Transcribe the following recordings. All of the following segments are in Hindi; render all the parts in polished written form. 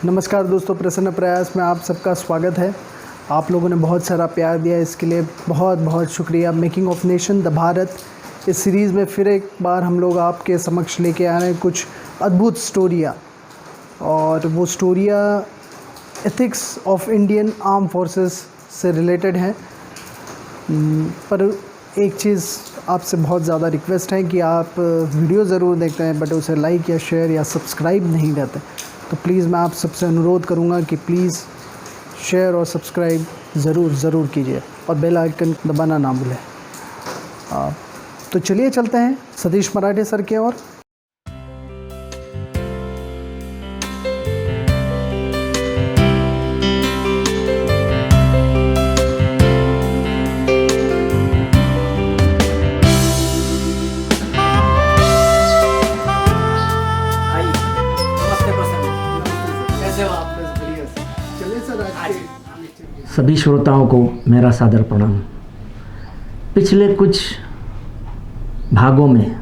नमस्कार दोस्तों, प्रसन्न प्रयास में आप सबका स्वागत है। आप लोगों ने बहुत सारा प्यार दिया, इसके लिए बहुत बहुत शुक्रिया। Making of nation the Bharat इस सीरीज़ में फिर एक बार हम लोग आपके समक्ष लेके आ रहे हैं कुछ अद्भुत स्टोरियाँ, और वो स्टोरियाँ ethics of Indian arm forces से रिलेटेड हैं। पर एक चीज़ आपसे बहुत ज़्यादा रिक्वेस्ट है कि आप वीडियो ज़रूर देखते हैं बट उसे लाइक या शेयर या सब्सक्राइब नहीं करते, तो प्लीज़ मैं आप सबसे अनुरोध करूंगा कि प्लीज़ शेयर और सब्सक्राइब ज़रूर कीजिए और बेल आइकन दबाना ना भूलें। तो चलिए चलते हैं सतीश मराठे सर की ओर। सभी श्रोताओं को मेरा सादर प्रणाम। पिछले कुछ भागों में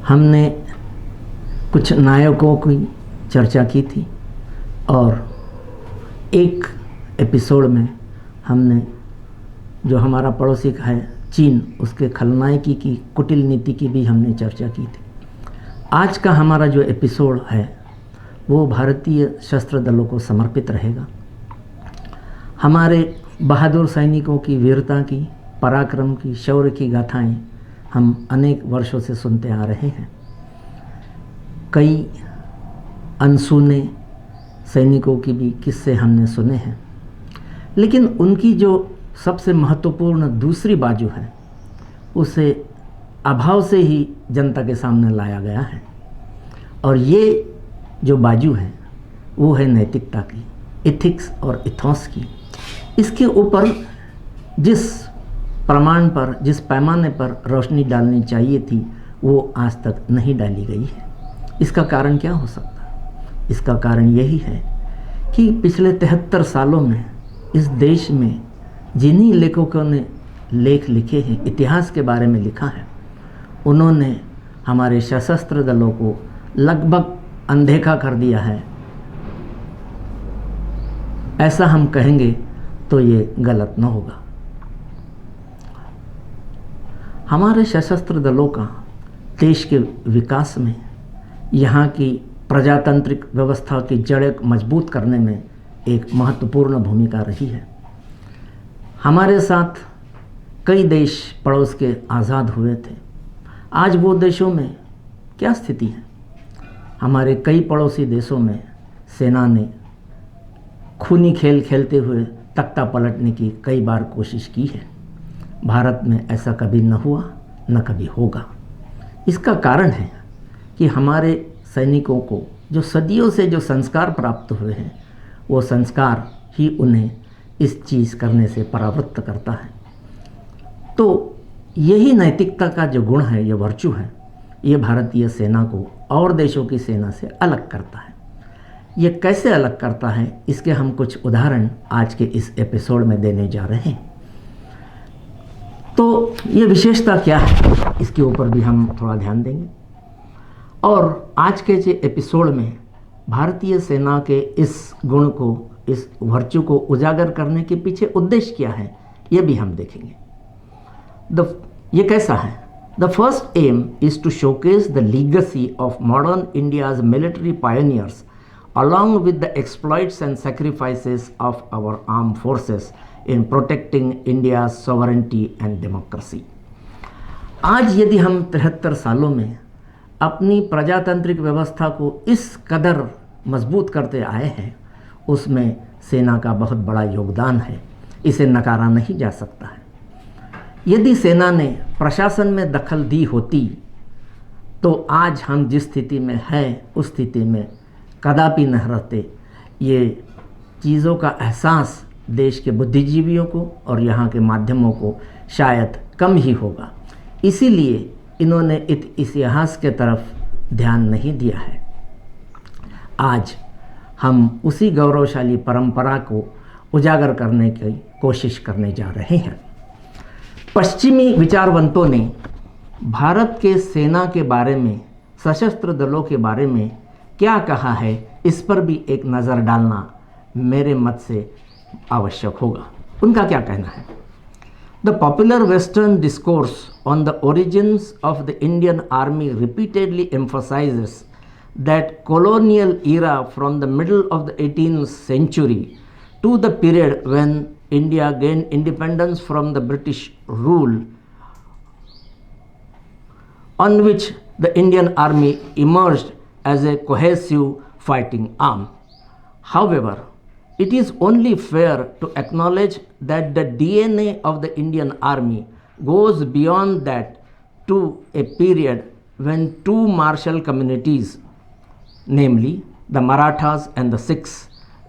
हमने कुछ नायकों की चर्चा की थी और एक एपिसोड में हमने जो हमारा पड़ोसी है चीन, उसके खलनायकी की कुटिल नीति की भी हमने चर्चा की थी। आज का हमारा जो एपिसोड है वो भारतीय सशस्त्र दलों को समर्पित रहेगा। हमारे बहादुर सैनिकों की वीरता की, पराक्रम की, शौर्य की गाथाएं हम अनेक वर्षों से सुनते आ रहे हैं। कई अनसुने सैनिकों की भी किस्से हमने सुने हैं, लेकिन उनकी जो सबसे महत्वपूर्ण दूसरी बाजू है उसे अभाव से ही जनता के सामने लाया गया है, और ये जो बाजू है वो है नैतिकता की, एथिक्स और इथोस की। इसके ऊपर जिस प्रमाण पर, जिस पैमाने पर रोशनी डालनी चाहिए थी वो आज तक नहीं डाली गई है। इसका कारण क्या हो सकता है? इसका कारण यही है कि पिछले 73 सालों में इस देश में जिन्हीं लेखकों ने लेख लिखे हैं, इतिहास के बारे में लिखा है, उन्होंने हमारे सशस्त्र दलों को लगभग अनदेखा कर दिया है। ऐसा हम कहेंगे तो ये गलत न होगा। हमारे सशस्त्र दलों का देश के विकास में, यहाँ की प्रजातांत्रिक व्यवस्था की जड़ें मजबूत करने में एक महत्वपूर्ण भूमिका रही है। हमारे साथ कई देश पड़ोस के आज़ाद हुए थे। आज वो देशों में क्या स्थिति है? हमारे कई पड़ोसी देशों में सेना ने खूनी खेल खेलते हुए तख्ता पलटने की कई बार कोशिश की है। भारत में ऐसा कभी न हुआ, न कभी होगा। इसका कारण है कि हमारे सैनिकों को जो सदियों से जो संस्कार प्राप्त हुए हैं, वो संस्कार ही उन्हें इस चीज़ करने से परावृत्त करता है। तो यही नैतिकता का जो गुण है, ये वर्चू है, ये भारतीय सेना को और देशों की सेना से अलग करता है। ये कैसे अलग करता है, इसके हम कुछ उदाहरण आज के इस एपिसोड में देने जा रहे हैं। तो ये विशेषता क्या है, इसके ऊपर भी हम थोड़ा ध्यान देंगे। और आज के जो एपिसोड में भारतीय सेना के इस गुण को, इस वर्चू को उजागर करने के पीछे उद्देश्य क्या है, ये भी हम देखेंगे। ये कैसा है? The first aim is to showcase the legacy of modern India's military pioneers along with the exploits and sacrifices of our armed forces in protecting India's sovereignty and democracy. आज यदि हम 73 सालों में अपनी प्रजातांत्रिक व्यवस्था को इस कदर मजबूत करते आए हैं, उसमें सेना का बहुत बड़ा योगदान है, इसे नकारा नहीं जा सकता है। यदि सेना ने प्रशासन में दखल दी होती तो आज हम जिस स्थिति में हैं उस स्थिति में कदापि न रहते। ये चीज़ों का एहसास देश के बुद्धिजीवियों को और यहाँ के माध्यमों को शायद कम ही होगा। इसीलिए इन्होंने इतिहास के तरफ ध्यान नहीं दिया है। आज हम उसी गौरवशाली परंपरा को उजागर करने की कोशिश करने जा रहे हैं। पश्चिमी विचारवंतों ने भारत के सेना के बारे में, सशस्त्र दलों के बारे में क्या कहा है, इस पर भी एक नज़र डालना मेरे मत से आवश्यक होगा। उनका क्या कहना है? The popular western discourse on the origins of the Indian army repeatedly emphasises that colonial era from the middle of the 18th century to the period when India gained independence from the British rule, on which the Indian army emerged as a cohesive fighting arm. However, it is only fair to acknowledge that the DNA of the Indian army goes beyond that to a period when two martial communities, namely the Marathas and the Sikhs,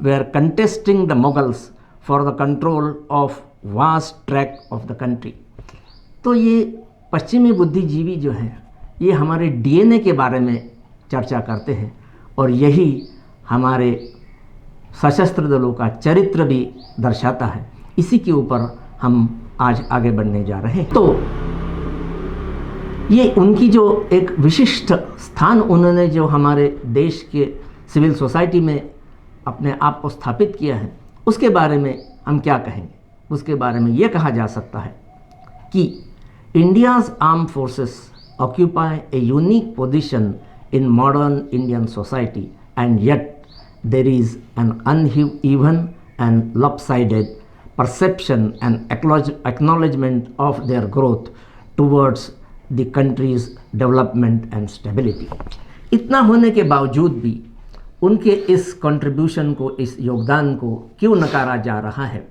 were contesting the Mughals for the control of vast tract of the country. तो ये पश्चिमी बुद्धिजीवी जो हैं ये हमारे डीएनए के बारे में चर्चा करते हैं और यही हमारे सशस्त्र दलों का चरित्र भी दर्शाता है। इसी के ऊपर हम आज आगे बढ़ने जा रहे हैं। तो ये उनकी जो एक विशिष्ट स्थान उन्होंने जो हमारे देश के सिविल सोसाइटी में अपने आप को स्थापित किया है उसके बारे में हम क्या कहेंगे? उसके बारे में ये कहा जा सकता है कि India's arm forces occupy a unique position in modern Indian society and yet there is an uneven and lopsided perception and acknowledgement of their growth towards the country's development and stability. इतना होने के बावजूद भी उनके इस कंट्रीब्यूशन को, इस योगदान को क्यों नकारा जा रहा है,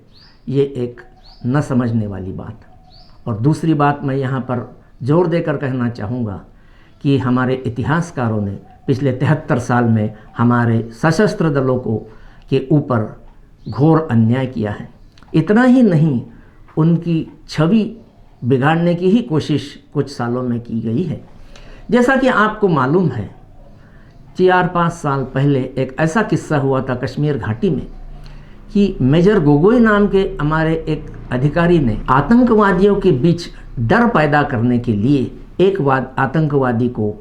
ये एक न समझने वाली बात। और दूसरी बात मैं यहाँ पर जोर देकर कहना चाहूँगा कि हमारे इतिहासकारों ने पिछले 73 साल में हमारे सशस्त्र दलों को के ऊपर घोर अन्याय किया है। इतना ही नहीं, उनकी छवि बिगाड़ने की ही कोशिश कुछ सालों में की गई है। जैसा कि आपको मालूम है, 4-5 साल पहले एक ऐसा किस्सा हुआ था कश्मीर घाटी में कि मेजर गोगोई नाम के हमारे एक अधिकारी ने आतंकवादियों के बीच डर पैदा करने के लिए एक आतंकवादी को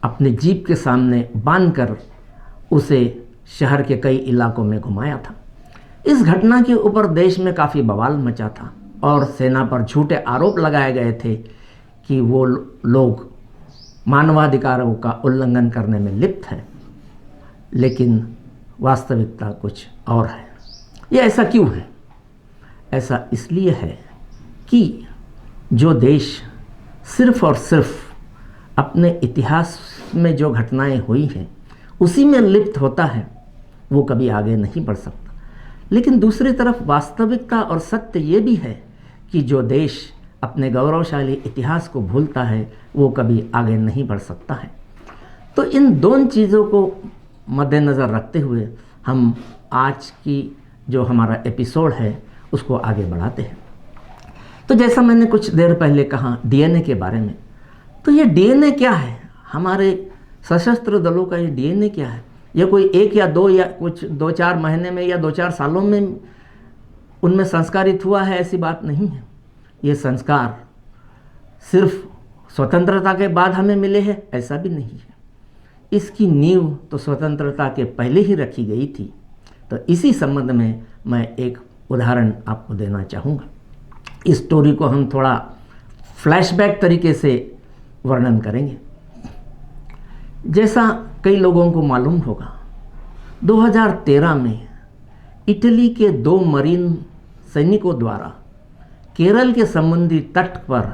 अपने जीप के सामने बांधकर उसे शहर के कई इलाकों में घुमाया था। इस घटना के ऊपर देश में काफ़ी बवाल मचा था और सेना पर झूठे आरोप लगाए गए थे कि वो लोग मानवाधिकारों का उल्लंघन करने में लिप्त है, लेकिन वास्तविकता कुछ और है। ये ऐसा क्यों है? ऐसा इसलिए है कि जो देश सिर्फ़ और सिर्फ अपने इतिहास में जो घटनाएं हुई हैं उसी में लिप्त होता है, वो कभी आगे नहीं बढ़ सकता। लेकिन दूसरी तरफ वास्तविकता और सत्य ये भी है कि जो देश अपने गौरवशाली इतिहास को भूलता है वो कभी आगे नहीं बढ़ सकता है। तो इन दोनों चीज़ों को मद्देनज़र रखते हुए हम आज की जो हमारा एपिसोड है उसको आगे बढ़ाते हैं। तो जैसा मैंने कुछ देर पहले कहा डीएनए के बारे में, तो ये डीएनए क्या है? हमारे सशस्त्र दलों का ये डीएनए क्या है? ये कोई 1 या 2 या कुछ 2-4 महीने में या 2-4 सालों में उनमें संस्कारित हुआ है, ऐसी बात नहीं है। ये संस्कार सिर्फ स्वतंत्रता के बाद हमें मिले हैं, ऐसा भी नहीं है। इसकी नींव तो स्वतंत्रता के पहले ही रखी गई थी। तो इसी संबंध में मैं एक उदाहरण आपको देना चाहूँगा। इस स्टोरी को हम थोड़ा फ्लैशबैक तरीके से वर्णन करेंगे। जैसा कई लोगों को मालूम होगा, 2013 में इटली के 2 मरीन सैनिकों द्वारा केरल के समुद्री तट पर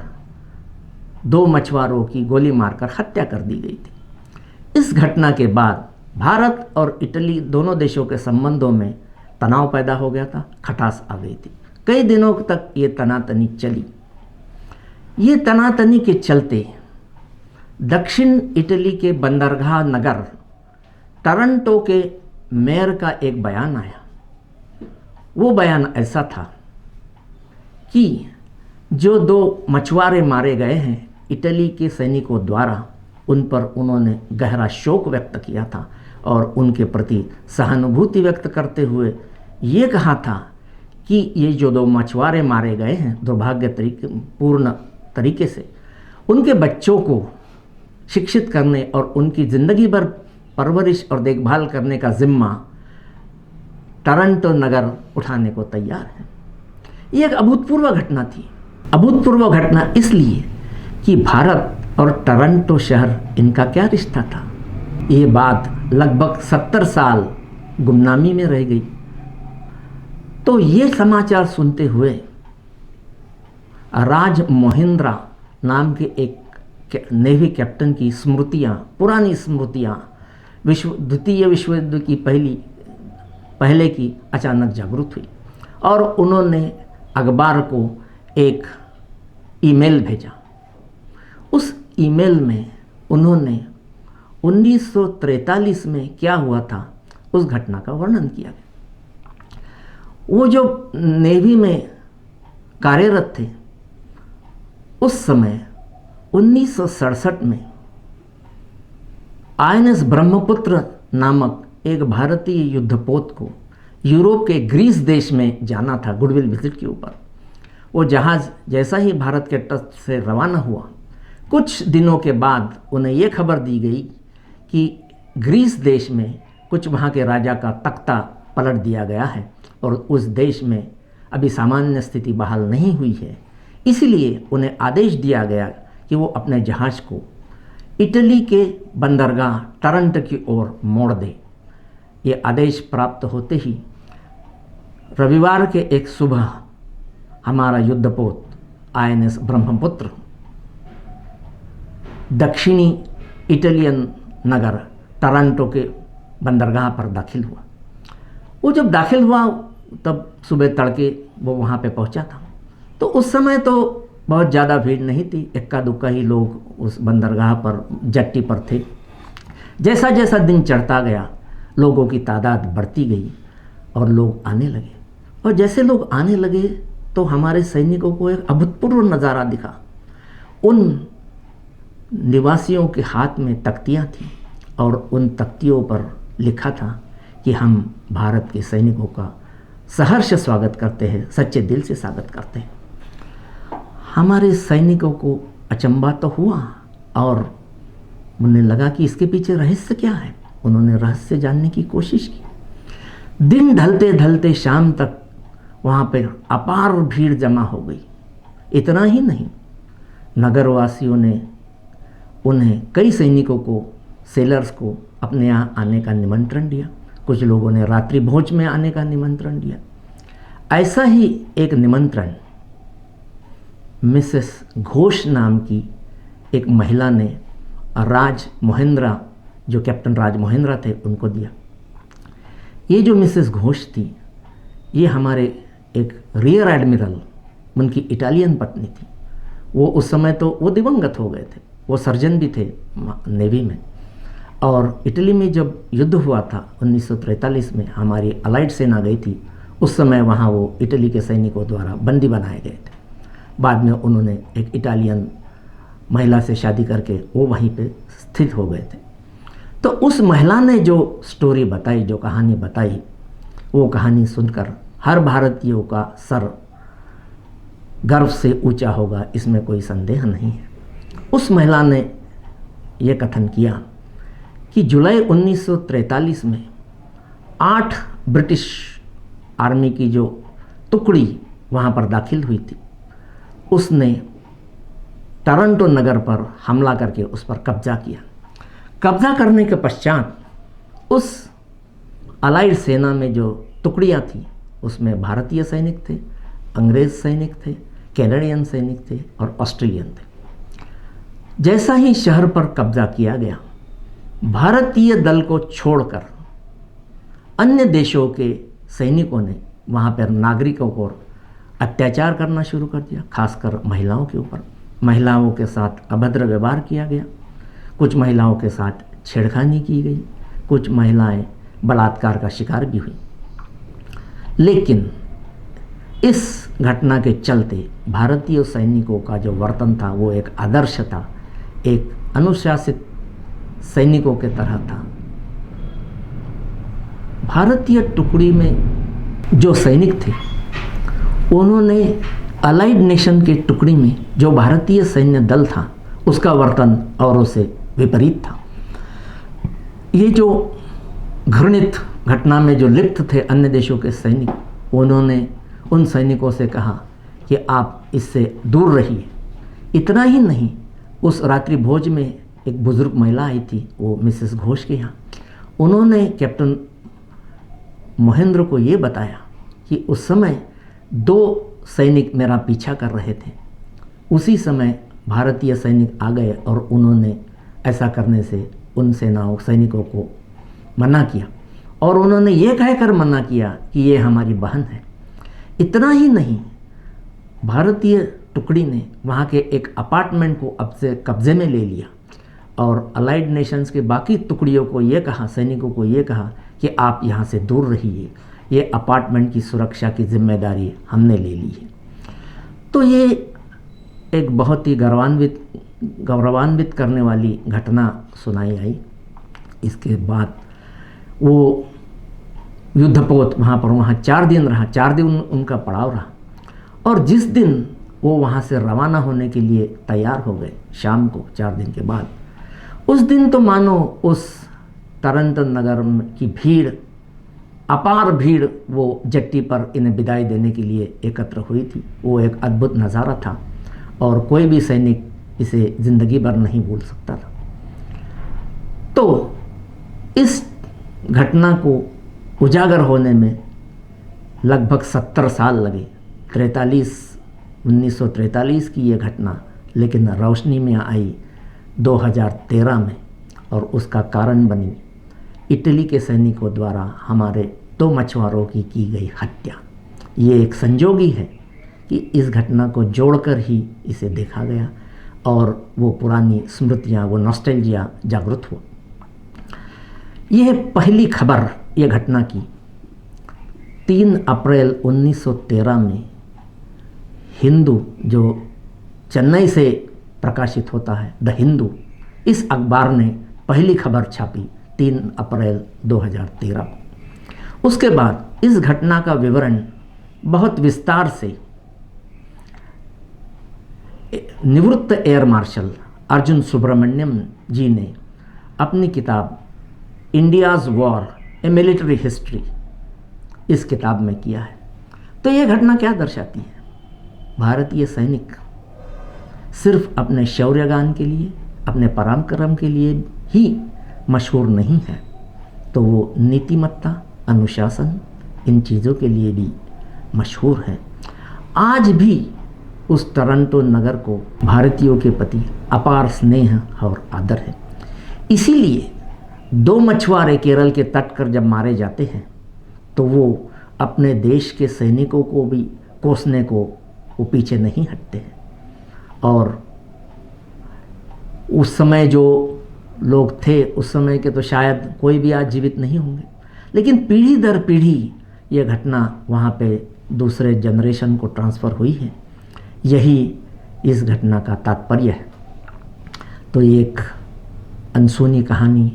2 मछुआरों की गोली मारकर हत्या कर दी गई थी। इस घटना के बाद भारत और इटली दोनों देशों के संबंधों में तनाव पैदा हो गया था, खटास आ गई थी। कई दिनों तक ये तनातनी चली। ये तनातनी के चलते दक्षिण इटली के बंदरगाह नगर टोरंटो के मेयर का एक बयान आया। वो बयान ऐसा था कि जो 2 मछुआरे मारे गए हैं इटली के सैनिकों द्वारा, उन पर उन्होंने गहरा शोक व्यक्त किया था और उनके प्रति सहानुभूति व्यक्त करते हुए ये कहा था कि ये जो 2 मछुआरे मारे गए हैं दुर्भाग्यपूर्ण तरीके से, उनके बच्चों को शिक्षित करने और उनकी ज़िंदगी भर परवरिश और देखभाल करने का जिम्मा टोरंटो नगर उठाने को तैयार है। ये एक अभूतपूर्व घटना थी। अभूतपूर्व घटना इसलिए कि भारत और टोरंटो शहर, इनका क्या रिश्ता था। ये बात लगभग 70 साल गुमनामी में रह गई। तो ये समाचार सुनते हुए राज मोहिंद्रा नाम के एक नेवी कैप्टन की स्मृतियाँ, पुरानी स्मृतियाँ द्वितीय विश्व युद्ध की पहले की अचानक जागृत हुई और उन्होंने अखबार को एक ईमेल भेजा। उस ईमेल में उन्होंने 1943 में क्या हुआ था उस घटना का वर्णन किया गया। वो जो नेवी में कार्यरत थे, उस समय 1967 में INS ब्रह्मपुत्र नामक एक भारतीय युद्धपोत को यूरोप के ग्रीस देश में जाना था गुडविल विजिट के ऊपर। वो जहाज़ जैसा ही भारत के तट से रवाना हुआ, कुछ दिनों के बाद उन्हें ये खबर दी गई कि ग्रीस देश में कुछ वहाँ के राजा का तख्ता पलट दिया गया है और उस देश में अभी सामान्य स्थिति बहाल नहीं हुई है। इसलिए उन्हें आदेश दिया गया कि वो अपने जहाज़ को इटली के बंदरगाह टोरंटो की ओर मोड़ दे। ये आदेश प्राप्त होते ही रविवार के एक सुबह हमारा युद्धपोत INS ब्रह्मपुत्र दक्षिणी इटालियन नगर टोरंटो के बंदरगाह पर दाखिल हुआ। वो जब दाखिल हुआ तब सुबह तड़के वो वहाँ पे पहुँचा था। तो उस समय तो बहुत ज़्यादा भीड़ नहीं थी, इक्का दुक्का ही लोग उस बंदरगाह पर जट्टी पर थे। जैसा जैसा दिन चढ़ता गया लोगों की तादाद बढ़ती गई और लोग आने लगे। और जैसे लोग आने लगे तो हमारे सैनिकों को एक अभूतपूर्व नज़ारा दिखा। उन निवासियों के हाथ में तख्तियाँ थीं और उन तख्तियों पर लिखा था कि हम भारत के सैनिकों का सहर्ष स्वागत करते हैं, सच्चे दिल से स्वागत करते हैं। हमारे सैनिकों को अचंभा तो हुआ और उन्हें लगा कि इसके पीछे रहस्य क्या है। उन्होंने रहस्य जानने की कोशिश की। दिन ढलते ढलते शाम तक वहाँ पर अपार भीड़ जमा हो गई। इतना ही नहीं, नगरवासियों ने उन्हें, कई सैनिकों को, सेलर्स को अपने यहाँ आने का निमंत्रण दिया। कुछ लोगों ने रात्रि भोज में आने का निमंत्रण दिया। ऐसा ही एक निमंत्रण मिसेस घोष नाम की एक महिला ने राज मोहिंद्रा, जो कैप्टन राज मोहिंद्रा थे, उनको दिया। ये जो मिसेस घोष थी, ये हमारे एक रियर एडमिरल, उनकी इटालियन पत्नी थी। वो उस समय तो वो दिवंगत हो गए थे, वो सर्जन भी थे नेवी में। और इटली में जब युद्ध हुआ था 1943 में, हमारी अलाइड सेना गई थी। उस समय वहाँ वो इटली के सैनिकों द्वारा बंदी बनाए गए थे। बाद में उन्होंने एक इटालियन महिला से शादी करके वो वहीं पे स्थित हो गए थे। तो उस महिला ने जो स्टोरी बताई, जो कहानी बताई, वो कहानी सुनकर हर भारतीयों का सर गर्व से ऊंचा होगा, इसमें कोई संदेह नहीं है। उस महिला ने ये कथन किया कि जुलाई 1943 में 8 ब्रिटिश आर्मी की जो टुकड़ी वहाँ पर दाखिल हुई थी, उसने टोरंटो नगर पर हमला करके उस पर कब्जा किया। कब्जा करने के पश्चात उस अलाइड सेना में जो टुकड़ियाँ थी, उसमें भारतीय सैनिक थे, अंग्रेज़ सैनिक थे, कैनेडियन सैनिक थे और ऑस्ट्रेलियन थे। जैसा ही शहर पर कब्जा किया गया, भारतीय दल को छोड़कर अन्य देशों के सैनिकों ने वहाँ पर नागरिकों को अत्याचार करना शुरू कर दिया, खासकर महिलाओं के ऊपर। महिलाओं के साथ अभद्र व्यवहार किया गया, कुछ महिलाओं के साथ छेड़खानी की गई, कुछ महिलाएं बलात्कार का शिकार भी हुई। लेकिन इस घटना के चलते भारतीय सैनिकों का जो वर्तन था वो एक आदर्श था, एक अनुशासित सैनिकों के तरह था। भारतीय टुकड़ी में जो सैनिक थे, उन्होंने अलाइड नेशन के टुकड़ी में जो भारतीय सैन्य दल था, उसका वर्तन औरों से विपरीत था। ये जो घृणित घटना में जो लिप्त थे अन्य देशों के सैनिक, उन्होंने उन सैनिकों से कहा कि आप इससे दूर रहिए। इतना ही नहीं, उस रात्रि भोज में एक बुज़ुर्ग महिला आई थी, वो मिसेस घोष के यहाँ। उन्होंने कैप्टन महेंद्र को ये बताया कि उस समय 2 सैनिक मेरा पीछा कर रहे थे। उसी समय भारतीय सैनिक आ गए और उन्होंने ऐसा करने से उन सैनिकों को मना किया, और उन्होंने ये कहकर मना किया कि ये हमारी बहन है। इतना ही नहीं, भारतीय टुकड़ी ने वहाँ के एक अपार्टमेंट को अब से कब्ज़े में ले लिया और अलाइड नेशंस के बाकी टुकड़ियों को ये कहा, सैनिकों को ये कहा कि आप यहाँ से दूर रहिए, ये अपार्टमेंट की सुरक्षा की जिम्मेदारी हमने ले ली है। तो ये एक बहुत ही गौरवान्वित करने वाली घटना सुनाई आई। इसके बाद वो युद्धपोत वहाँ 4 दिन रहा, 4 दिन उनका पड़ाव रहा, और जिस दिन वो वहाँ से रवाना होने के लिए तैयार हो गए शाम को 4 दिन के बाद, उस दिन तो मानो उस तरंतन नगर की भीड़, अपार भीड़ वो जेट्टी पर इन्हें विदाई देने के लिए एकत्र हुई थी। वो एक अद्भुत नज़ारा था और कोई भी सैनिक इसे ज़िंदगी भर नहीं भूल सकता था। तो इस घटना को उजागर होने में लगभग 70 साल लगे। 1943 की ये घटना लेकिन रोशनी में आई 2013 में, और उसका कारण बनी इटली के सैनिकों द्वारा हमारे 2 मछुआरों की गई हत्या। ये एक संजोगी है कि इस घटना को जोड़कर ही इसे देखा गया और वो पुरानी स्मृतियाँ, वो नॉस्टैल्जिया जागृत हुआ। यह पहली खबर ये घटना की 3 अप्रैल 1913 में हिंदू, जो चेन्नई से प्रकाशित होता है, द हिंदू, इस अखबार ने पहली खबर छापी 3 अप्रैल 2013 को। उसके बाद इस घटना का विवरण बहुत विस्तार से निवृत्त एयर मार्शल अर्जुन सुब्रमण्यम जी ने अपनी किताब इंडियाज़ वॉर ए मिलिट्री हिस्ट्री, इस किताब में किया है। तो ये घटना क्या दर्शाती है? भारतीय सैनिक सिर्फ अपने शौर्यगान के लिए, अपने पराक्रम के लिए ही मशहूर नहीं है, तो वो नीतिमत्ता, अनुशासन, इन चीज़ों के लिए भी मशहूर है। आज भी उस टोरंटो नगर को भारतीयों के प्रति अपार स्नेह और आदर है। इसीलिए 2 मछुआरे केरल के तट पर जब मारे जाते हैं तो वो अपने देश के सैनिकों को भी कोसने को वो पीछे नहीं हटते हैं। और उस समय जो लोग थे, उस समय के तो शायद कोई भी आज जीवित नहीं होंगे, लेकिन पीढ़ी दर पीढ़ी ये घटना वहाँ पे दूसरे जनरेशन को ट्रांसफ़र हुई है। यही इस घटना का तात्पर्य है। तो ये एक अनसुनी कहानी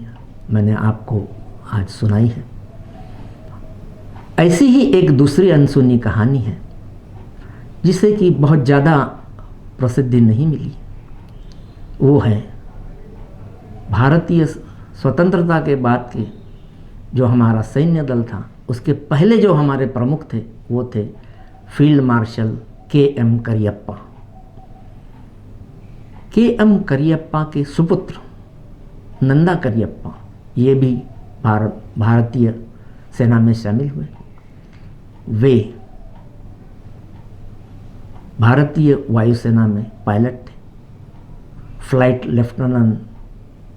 मैंने आपको आज सुनाई है। ऐसी ही एक दूसरी अनसुनी कहानी है जिसे कि बहुत ज़्यादा प्रसिद्धि नहीं मिली। वो है भारतीय स्वतंत्रता के बाद के जो हमारा सैन्य दल था, उसके पहले जो हमारे प्रमुख थे वो थे field marshal KM. Cariappa. KM. Cariappa के सुपुत्र नंदा करियप्पा, ये भी भारतीय सेना में शामिल हुए। वे भारतीय वायुसेना में पायलट थे। फ्लाइट लेफ्टिनेंट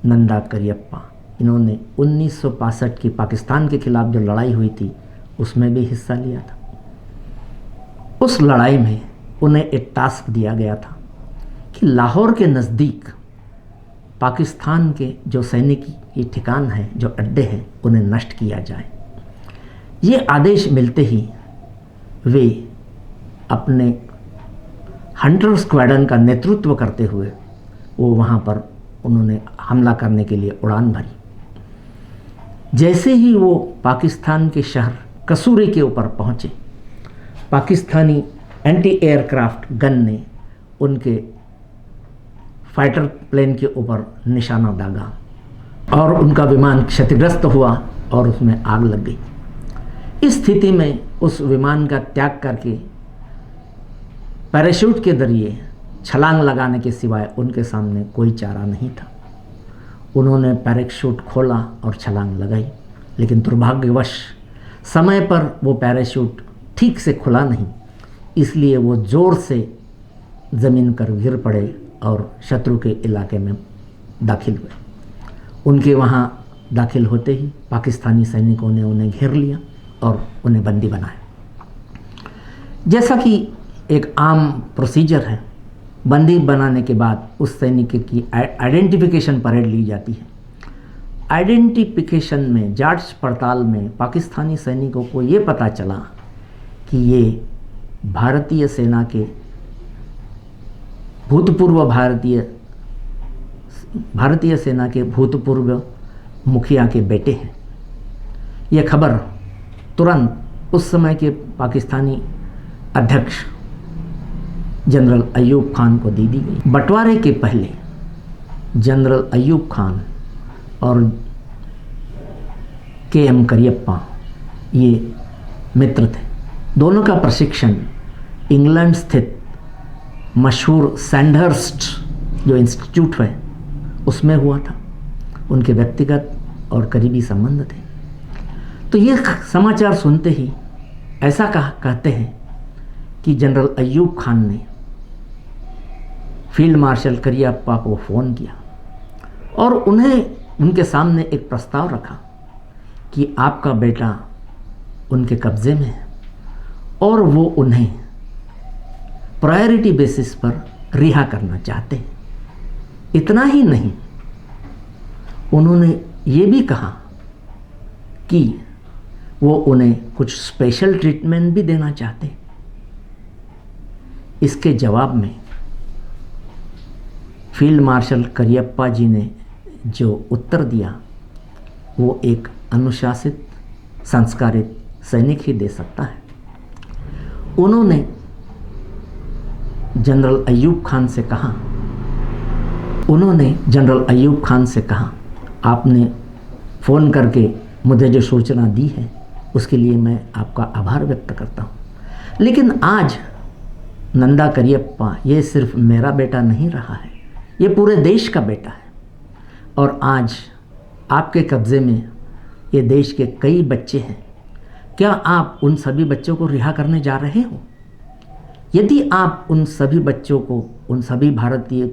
नंदा करियप्पा, इन्होंने 1965 की पाकिस्तान के खिलाफ जो लड़ाई हुई थी उसमें भी हिस्सा लिया था। उस लड़ाई में उन्हें एक टास्क दिया गया था कि लाहौर के नज़दीक पाकिस्तान के जो सैनिकी ठिकान है, जो अड्डे हैं, उन्हें नष्ट किया जाए। ये आदेश मिलते ही वे अपने हंटर स्क्वाड्रन का नेतृत्व करते हुए वो वहाँ पर उन्होंने हमला करने के लिए उड़ान भरी। जैसे ही वो पाकिस्तान के शहर कसूरी के ऊपर पहुँचे, पाकिस्तानी एंटी एयरक्राफ्ट गन ने उनके फाइटर प्लेन के ऊपर निशाना दागा और उनका विमान क्षतिग्रस्त हुआ और उसमें आग लग गई। इस स्थिति में उस विमान का त्याग करके पैराशूट के जरिए छलांग लगाने के सिवाय उनके सामने कोई चारा नहीं था। उन्होंने पैराशूट खोला और छलांग लगाई, लेकिन दुर्भाग्यवश समय पर वो पैराशूट ठीक से खुला नहीं, इसलिए वो ज़ोर से ज़मीन पर गिर पड़े और शत्रु के इलाके में दाखिल हुए। उनके वहाँ दाखिल होते ही पाकिस्तानी सैनिकों ने उन्हें घेर लिया और उन्हें बंदी बनाया। जैसा कि एक आम प्रोसीजर है, बंदी बनाने के बाद उस सैनिक की आइडेंटिफिकेशन परेड ली जाती है। आइडेंटिफिकेशन में, जांच पड़ताल में पाकिस्तानी सैनिकों को ये पता चला कि ये भारतीय सेना के भूतपूर्व भारतीय सेना के भूतपूर्व मुखिया के बेटे हैं। यह खबर तुरंत उस समय के पाकिस्तानी अध्यक्ष जनरल अयूब खान को दे दी गई। बंटवारे के पहले जनरल अयूब खान और के.एम. करियप्पा ये मित्र थे। दोनों का प्रशिक्षण इंग्लैंड स्थित मशहूर सैंडहर्स्ट जो इंस्टीट्यूट है उसमें हुआ था। उनके व्यक्तिगत और करीबी संबंध थे। तो ये समाचार सुनते ही ऐसा कहते हैं कि जनरल अयूब खान ने फील्ड मार्शल करियप्पा को फ़ोन किया और उनके सामने एक प्रस्ताव रखा कि आपका बेटा उनके कब्ज़े में है और वो उन्हें प्रायोरिटी बेसिस पर रिहा करना चाहते हैं। इतना ही नहीं, उन्होंने ये भी कहा कि वो उन्हें कुछ स्पेशल ट्रीटमेंट भी देना चाहते हैं। इसके जवाब में फील्ड मार्शल करियप्पा जी ने जो उत्तर दिया वो एक अनुशासित, संस्कारित सैनिक ही दे सकता है। उन्होंने जनरल अयूब खान से कहा, आपने फ़ोन करके मुझे जो सूचना दी है उसके लिए मैं आपका आभार व्यक्त करता हूँ, लेकिन आज नंदा करियप्पा ये सिर्फ मेरा बेटा नहीं रहा है, ये पूरे देश का बेटा है और आज आपके कब्ज़े में ये देश के कई बच्चे हैं। क्या आप उन सभी बच्चों को रिहा करने जा रहे हो? यदि आप उन सभी बच्चों को, उन सभी भारतीय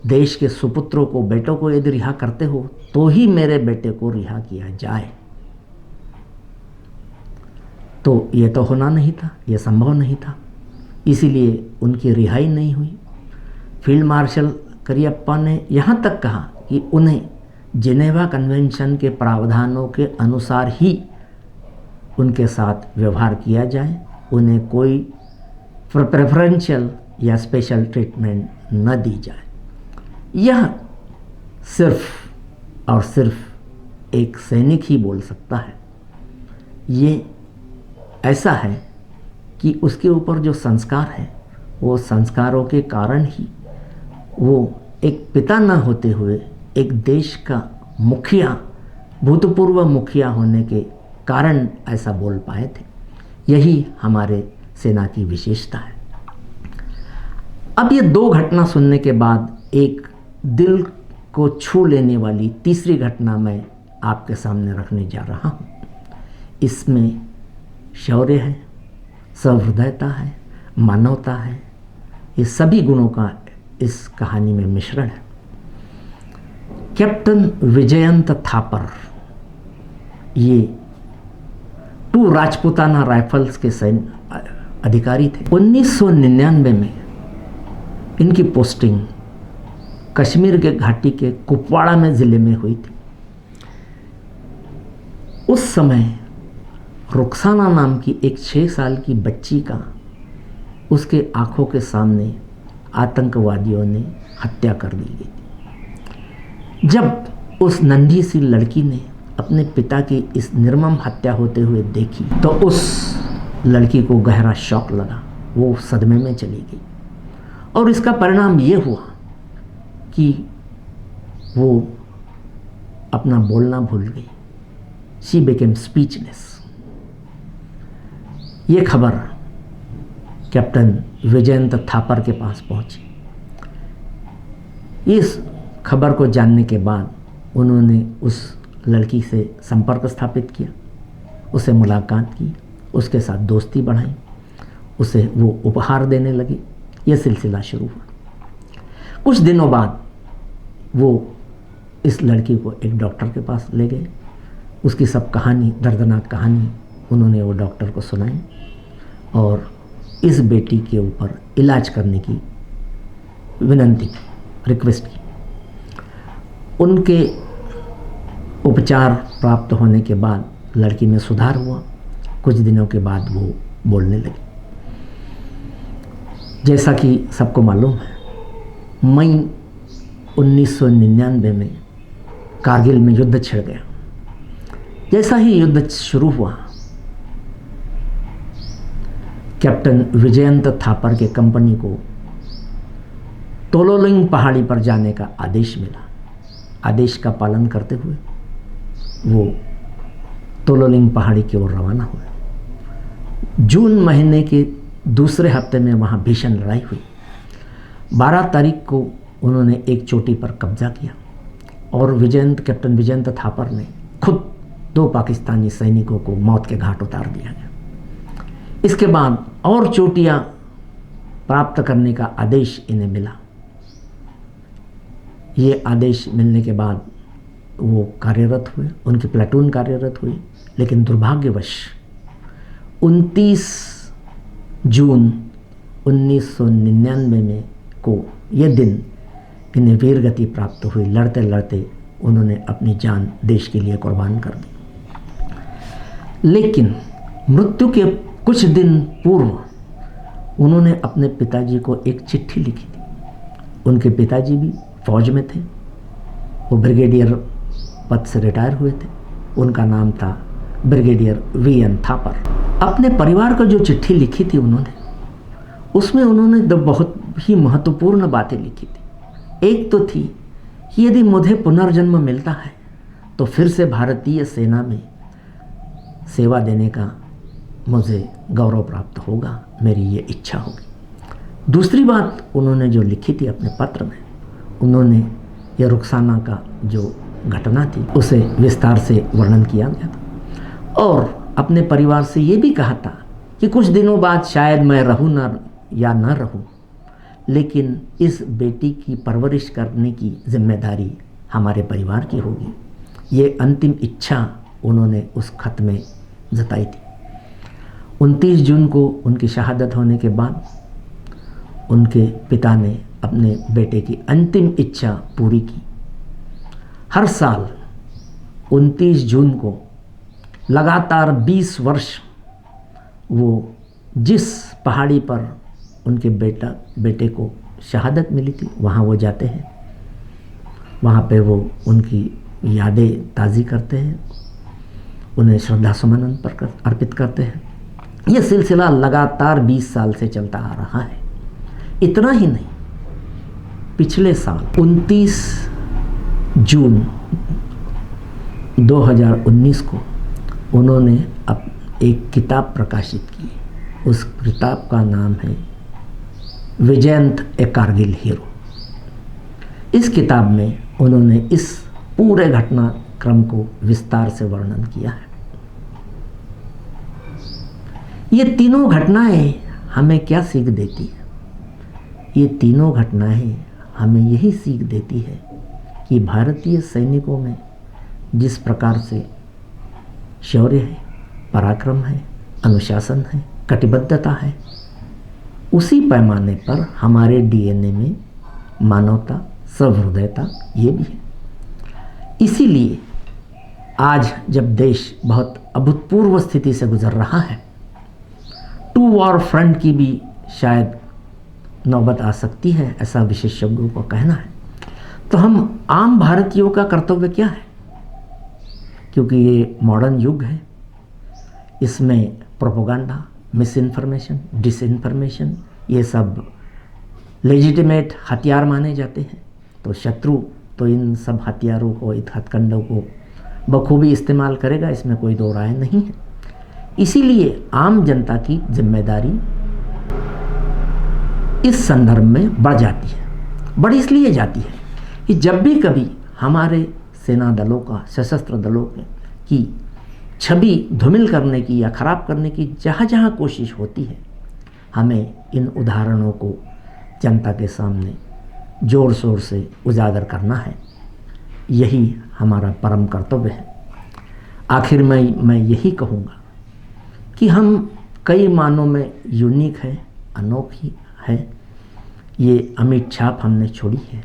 देश के सुपुत्रों को, बेटों को यदि रिहा करते हो तो ही मेरे बेटे को रिहा किया जाए। तो ये तो होना नहीं था, ये संभव नहीं था, इसीलिए उनकी रिहाई नहीं हुई। फील्ड मार्शल करियप्पा ने यहाँ तक कहा कि उन्हें जिनेवा कन्वेंशन के प्रावधानों के अनुसार ही उनके साथ व्यवहार किया जाए, उन्हें कोई प्रेफरेंशियल या स्पेशल ट्रीटमेंट न दी जाए। यह सिर्फ और सिर्फ एक सैनिक ही बोल सकता है। ये ऐसा है कि उसके ऊपर जो संस्कार है वो संस्कारों के कारण ही वो एक पिता न होते हुए एक देश का मुखिया, भूतपूर्व मुखिया होने के कारण ऐसा बोल पाए थे। यही हमारे सेना की विशेषता है। अब ये दो घटना सुनने के बाद एक दिल को छू लेने वाली तीसरी घटना मैं आपके सामने रखने जा रहा हूँ। इसमें शौर्य है, सहृदयता है, मानवता है, ये सभी गुणों का इस कहानी में मिश्रण है। कैप्टन विजयंत थापर ये 2 राजपूताना राइफल्स के सैन्य अधिकारी थे। 1999 में इनकी पोस्टिंग कश्मीर के घाटी के कुपवाड़ा में ज़िले में हुई थी। उस समय रुखसाना नाम की एक 6 साल की बच्ची का उसके आंखों के सामने आतंकवादियों ने हत्या कर दी गई थी। जब उस नन्ही सी लड़की ने अपने पिता की इस निर्मम हत्या होते हुए देखी तो उस लड़की को गहरा शॉक लगा, वो सदमे में चली गई और इसका परिणाम ये हुआ कि वो अपना बोलना भूल गई। She became speechless. ये खबर कैप्टन विजयंत थापर के पास पहुंची। इस खबर को जानने के बाद उन्होंने उस लड़की से संपर्क स्थापित किया, उसे मुलाकात की, उसके साथ दोस्ती बढ़ाई, उसे वो उपहार देने लगे। ये सिलसिला शुरू हुआ। कुछ दिनों बाद वो इस लड़की को एक डॉक्टर के पास ले गए। उसकी सब कहानी, दर्दनाक कहानी उन्होंने वो डॉक्टर को सुनाई और इस बेटी के ऊपर इलाज करने की विनंती की, रिक्वेस्ट की। उनके उपचार प्राप्त होने के बाद लड़की में सुधार हुआ। कुछ दिनों के बाद वो बोलने लगी। जैसा कि सबको मालूम है, मई 1999 में कारगिल में युद्ध छिड़ गया। जैसा ही युद्ध शुरू हुआ, कैप्टन विजयंत थापर के कंपनी को तोलोलिंग पहाड़ी पर जाने का आदेश मिला। आदेश का पालन करते हुए वो तोलोलिंग पहाड़ी की ओर रवाना हुए। जून महीने के दूसरे हफ्ते में वहाँ भीषण लड़ाई हुई। 12 तारीख को उन्होंने एक चोटी पर कब्जा किया और कैप्टन विजयंत थापर ने खुद 2 पाकिस्तानी सैनिकों को मौत के घाट उतार दिया गया। इसके बाद और चोटियाँ प्राप्त करने का आदेश इन्हें मिला। ये आदेश मिलने के बाद वो कार्यरत हुए, उनकी प्लाटून कार्यरत हुई। लेकिन दुर्भाग्यवश 29 जून 1999 में को ये दिन इन्हें वीरगति प्राप्त हुई। लड़ते लड़ते उन्होंने अपनी जान देश के लिए कुर्बान कर दी। लेकिन मृत्यु के कुछ दिन पूर्व उन्होंने अपने पिताजी को एक चिट्ठी लिखी थी। उनके पिताजी भी फौज में थे, वो ब्रिगेडियर पद से रिटायर हुए थे। उनका नाम था ब्रिगेडियर वीएन थापर। अपने परिवार को जो चिट्ठी लिखी थी उन्होंने, उसमें उन्होंने 2 बहुत ही महत्वपूर्ण बातें लिखी थी। एक तो थी कि यदि मुझे पुनर्जन्म मिलता है तो फिर से भारतीय सेना में सेवा देने का मुझे गौरव प्राप्त होगा, मेरी ये इच्छा होगी। दूसरी बात उन्होंने जो लिखी थी अपने पत्र में, उन्होंने ये रुखसाना का जो घटना थी उसे विस्तार से वर्णन किया गया था और अपने परिवार से ये भी कहा था कि कुछ दिनों बाद शायद मैं रहूँ ना या ना रहूँ, लेकिन इस बेटी की परवरिश करने की जिम्मेदारी हमारे परिवार की होगी। ये अंतिम इच्छा उन्होंने उस खत में जताई थी। 29 जून को उनकी शहादत होने के बाद उनके पिता ने अपने बेटे की अंतिम इच्छा पूरी की। हर साल 29 जून को लगातार 20 वर्ष वो जिस पहाड़ी पर उनके बेटे को शहादत मिली थी वहाँ वो जाते हैं। वहाँ पे वो उनकी यादें ताज़ी करते हैं, उन्हें श्रद्धा सुमन अर्पित करते हैं। ये सिलसिला लगातार 20 साल से चलता आ रहा है। इतना ही नहीं, पिछले साल 29 जून 2019 को उन्होंने एक किताब प्रकाशित की। उस किताब का नाम है विजयंत ए कारगिल हीरो। इस किताब में उन्होंने इस पूरे घटनाक्रम को विस्तार से वर्णन किया है। ये तीनों घटनाएं हमें क्या सीख देती है? ये तीनों घटनाएं हमें यही सीख देती है कि भारतीय सैनिकों में जिस प्रकार से शौर्य है, पराक्रम है, अनुशासन है, कटिबद्धता है, उसी पैमाने पर हमारे डीएनए में मानवता, सहृदयता ये भी है। इसीलिए आज जब देश बहुत अभूतपूर्व स्थिति से गुजर रहा है, 2 वॉर फ्रंट की भी शायद नौबत आ सकती है, ऐसा विशेषज्ञों को कहना है, तो हम आम भारतीयों का कर्तव्य क्या है? क्योंकि ये मॉडर्न युग है, इसमें प्रोपेगेंडा, मिस इन्फॉर्मेशन, डिसइन्फॉर्मेशन ये सब लेजिटिमेट हथियार माने जाते हैं। तो शत्रु तो इन सब हथियारों को, इन हथकंडों को बखूबी इस्तेमाल करेगा, इसमें कोई दो राय नहीं है। इसीलिए आम जनता की जिम्मेदारी इस संदर्भ में बढ़ जाती है। बढ़ इसलिए जाती है कि जब भी कभी हमारे सेना दलों का, सशस्त्र दलों की छवि धूमिल करने की या ख़राब करने की जहाँ जहाँ कोशिश होती है, हमें इन उदाहरणों को जनता के सामने ज़ोर शोर से उजागर करना है। यही हमारा परम कर्तव्य है। आखिर में मैं यही कहूँगा कि हम कई मानों में यूनिक है, अनोखी है, ये अमिट छाप हमने छोड़ी है।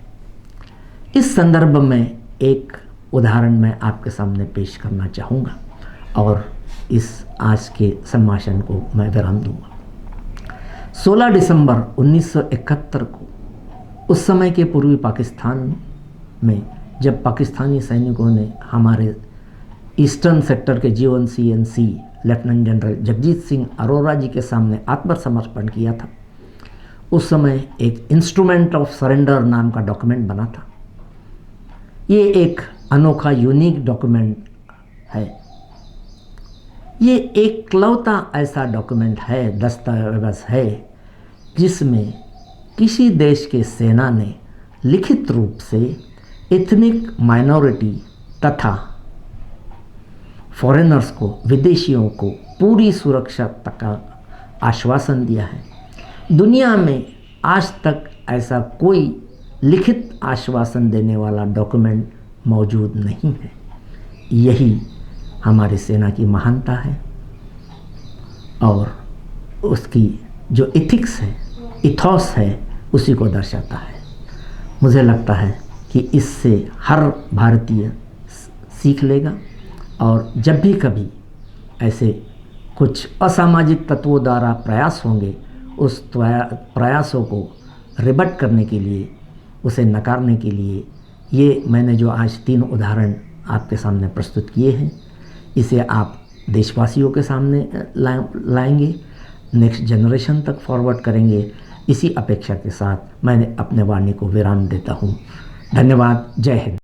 इस संदर्भ में एक उदाहरण मैं आपके सामने पेश करना चाहूँगा और इस आज के संभाषण को मैं विराम दूंगा। 16 दिसंबर 1971 को उस समय के पूर्वी पाकिस्तान में जब पाकिस्तानी सैनिकों ने हमारे ईस्टर्न सेक्टर के G1 CNC lieutenant general Jagjit Singh Arora ji के सामने आत्मसमर्पण किया था, उस समय एक इंस्ट्रूमेंट ऑफ सरेंडर नाम का डॉक्यूमेंट बना था। ये एक अनोखा यूनिक डॉक्यूमेंट है। ये एकलौता ऐसा डॉक्यूमेंट है, दस्तावेज है, जिसमें किसी देश के सेना ने लिखित रूप से एथनिक माइनॉरिटी तथा फॉरेनर्स को, विदेशियों को पूरी सुरक्षा तक का आश्वासन दिया है। दुनिया में आज तक ऐसा कोई लिखित आश्वासन देने वाला डॉक्यूमेंट मौजूद नहीं है। यही हमारी सेना की महानता है और उसकी जो इथिक्स है, इथॉस है, उसी को दर्शाता है। मुझे लगता है कि इससे हर भारतीय सीख लेगा और जब भी कभी ऐसे कुछ असामाजिक तत्वों द्वारा प्रयास होंगे, उस प्रयासों को रिबट करने के लिए, उसे नकारने के लिए ये मैंने जो आज 3 उदाहरण आपके सामने प्रस्तुत किए हैं, इसे आप देशवासियों के सामने लाएंगे, नेक्स्ट जनरेशन तक फॉरवर्ड करेंगे। इसी अपेक्षा के साथ मैंने अपने वाणी को विराम देता हूँ। धन्यवाद। जय हिंद।